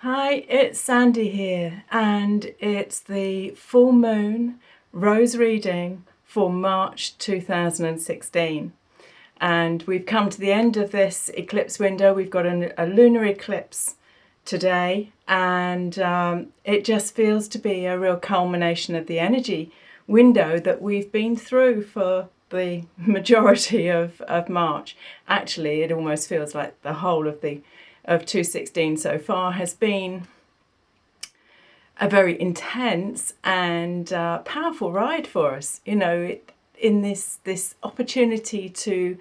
Hi, it's Sandy here, and it's the full moon rose reading for March 2016. And we've come to the end of this eclipse window. We've got a lunar eclipse today, and it just feels to be a real culmination of the energy window that we've been through for the majority of March. Actually, it almost feels like the whole of 2016 so far has been a very intense and powerful ride for us. In this opportunity to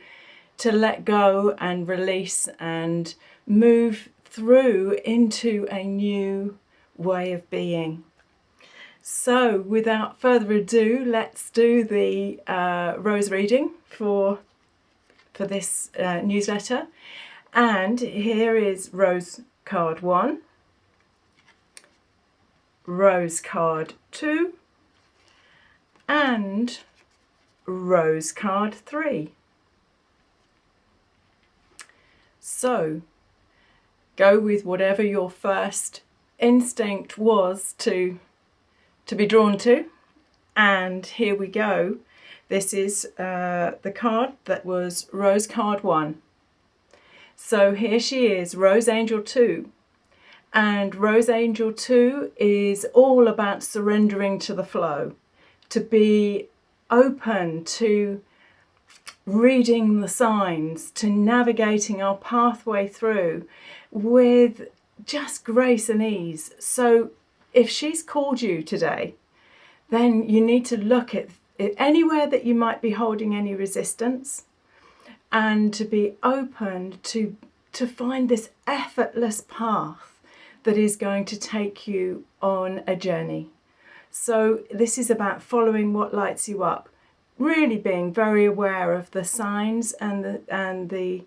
let go and release and move through into a new way of being. So, without further ado, let's do the rose reading for this newsletter. And here is Rose card 1, Rose card 2, and Rose card 3. So, go with whatever your first instinct was to be drawn to. And here we go. This is the card that was Rose card 1. So here she is, Rose Angel 2. And Rose Angel 2 is all about surrendering to the flow, to be open to reading the signs, to navigating our pathway through with just grace and ease. So if she's called you today, then you need to look at anywhere that you might be holding any resistance, and to be open to find this effortless path that is going to take you on a journey. So this is about following what lights you up, really being very aware of the signs and the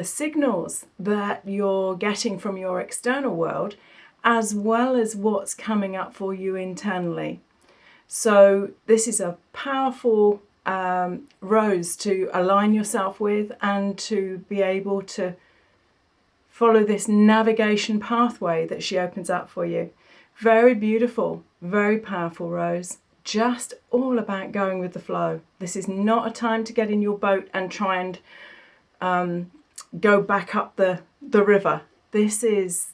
signals that you're getting from your external world, as well as what's coming up for you internally. So this is a powerful rose to align yourself with, and to be able to follow this navigation pathway that she opens up for you. Very beautiful, very powerful rose. Just all about going with the flow. This is not a time to get in your boat and try and go back up the river. This is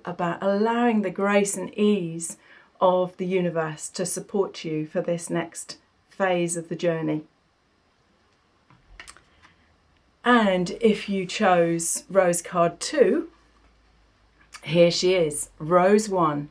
about allowing the grace and ease of the universe to support you for this next phase of the journey. And if you chose Rose card 2, here she is, Rose 1.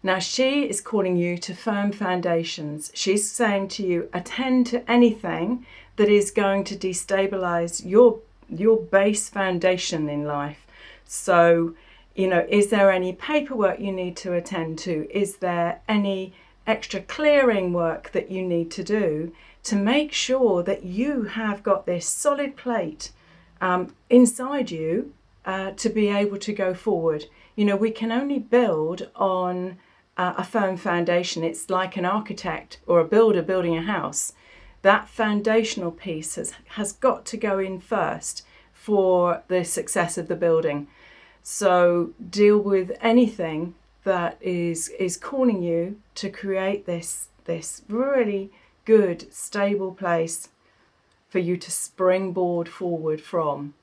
Now she is calling you to firm foundations. She's saying to you, attend to anything that is going to destabilize your base foundation in life. So, is there any paperwork you need to attend to? Is there any extra clearing work that you need to do to make sure that you have got this solid plate inside you to be able to go forward? We can only build on a firm foundation. It's like an architect or a builder building a house. That foundational piece has got to go in first for the success of the building. So deal with anything that is calling you to create this really good, stable place for you to springboard forward from.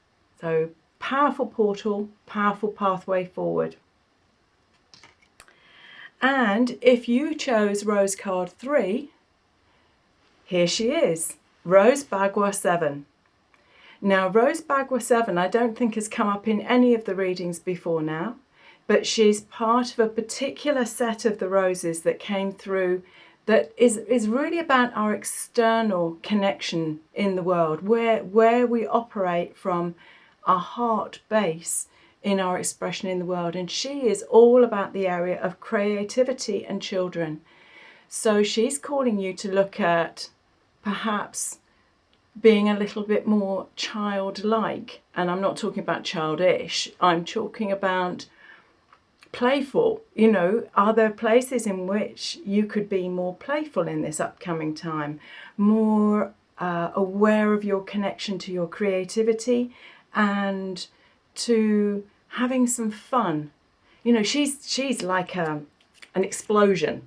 So powerful portal, powerful pathway forward. And if you chose Rose card 3, here she is, Rose Bagua 7. Now, Rose Bagua 7, I don't think has come up in any of the readings before now, but she's part of a particular set of the roses that came through that is really about our external connection in the world, where we operate from our heart base in our expression in the world. And she is all about the area of creativity and children. So she's calling you to look at perhaps being a little bit more childlike. And I'm not talking about childish, I'm talking about playful. Are there places in which you could be more playful in this upcoming time, more aware of your connection to your creativity and to having some fun? you know, she's like an explosion.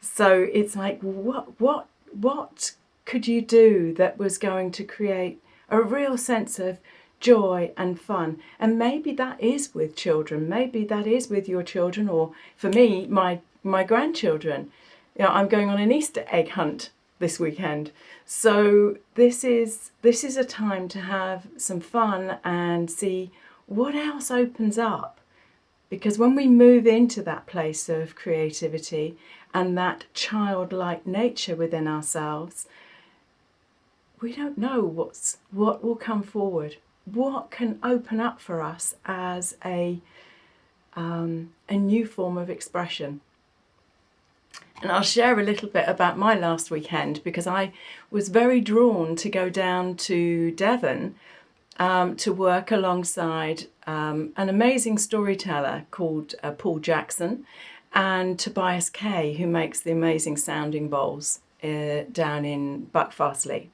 So it's like, what could you do that was going to create a real sense of joy and fun? And maybe that is with children, maybe that is with your children, or for me, my grandchildren. You know, I'm going on an Easter egg hunt this weekend. So this is a time to have some fun and see what else opens up. Because when we move into that place of creativity and that childlike nature within ourselves, we don't know what will come forward, what can open up for us as a new form of expression. And I'll share a little bit about my last weekend, because I was very drawn to go down to Devon to work alongside an amazing storyteller called Paul Jackson, and Tobias Kay, who makes the amazing sounding bowls down in Buckfastleigh.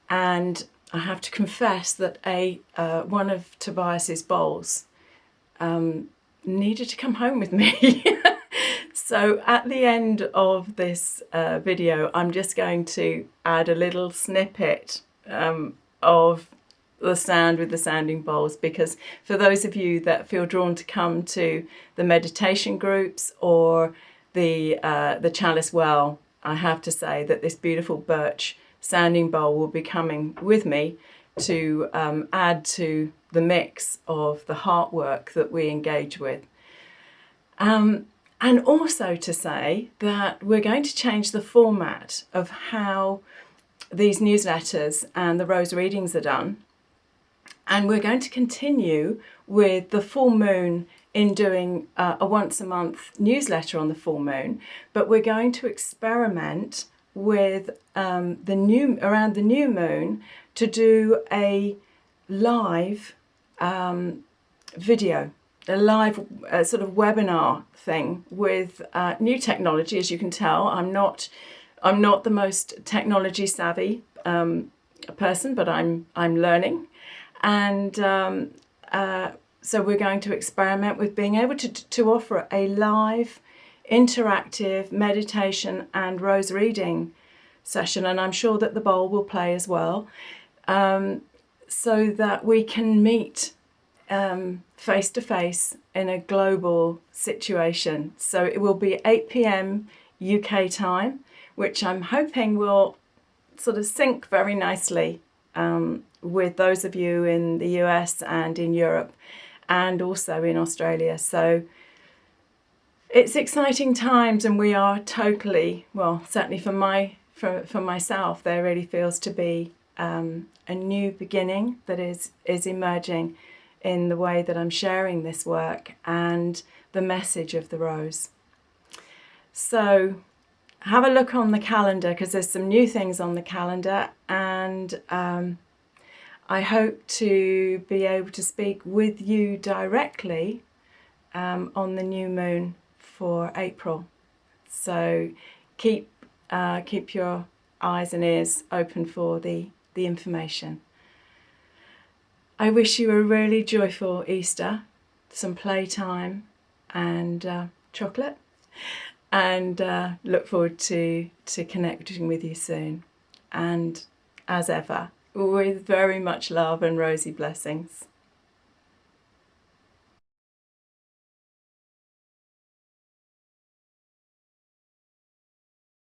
And I have to confess that one of Tobias's bowls needed to come home with me. So at the end of this video, I'm just going to add a little snippet of the sound with the sounding bowls, because for those of you that feel drawn to come to the meditation groups or the Chalice Well, I have to say that this beautiful birch sounding bowl will be coming with me to add to the mix of the heart work that we engage with. And also to say that we're going to change the format of how these newsletters and the rose readings are done. And we're going to continue with the full moon in doing a once a month newsletter on the full moon, but we're going to experiment with around the new moon to do a live video, a live sort of webinar thing with new technology. As you can tell, I'm not the most technology savvy person, but I'm learning. And so we're going to experiment with being able to offer a live, interactive meditation and rose reading session, and I'm sure that the bowl will play as well, so that we can meet face to face in a global situation. So it will be 8 p.m. UK time, which I'm hoping will sort of sync very nicely with those of you in the US and in Europe and also in Australia. So it's exciting times, and we are totally, well, certainly for myself, there really feels to be a new beginning that is emerging in the way that I'm sharing this work and the message of the rose. So have a look on the calendar, because there's some new things on the calendar, and I hope to be able to speak with you directly on the new moon for April. So keep your eyes and ears open for the information. I wish you a really joyful Easter, some playtime and chocolate, and look forward to connecting with you soon. And as ever, with very much love and rosy blessings.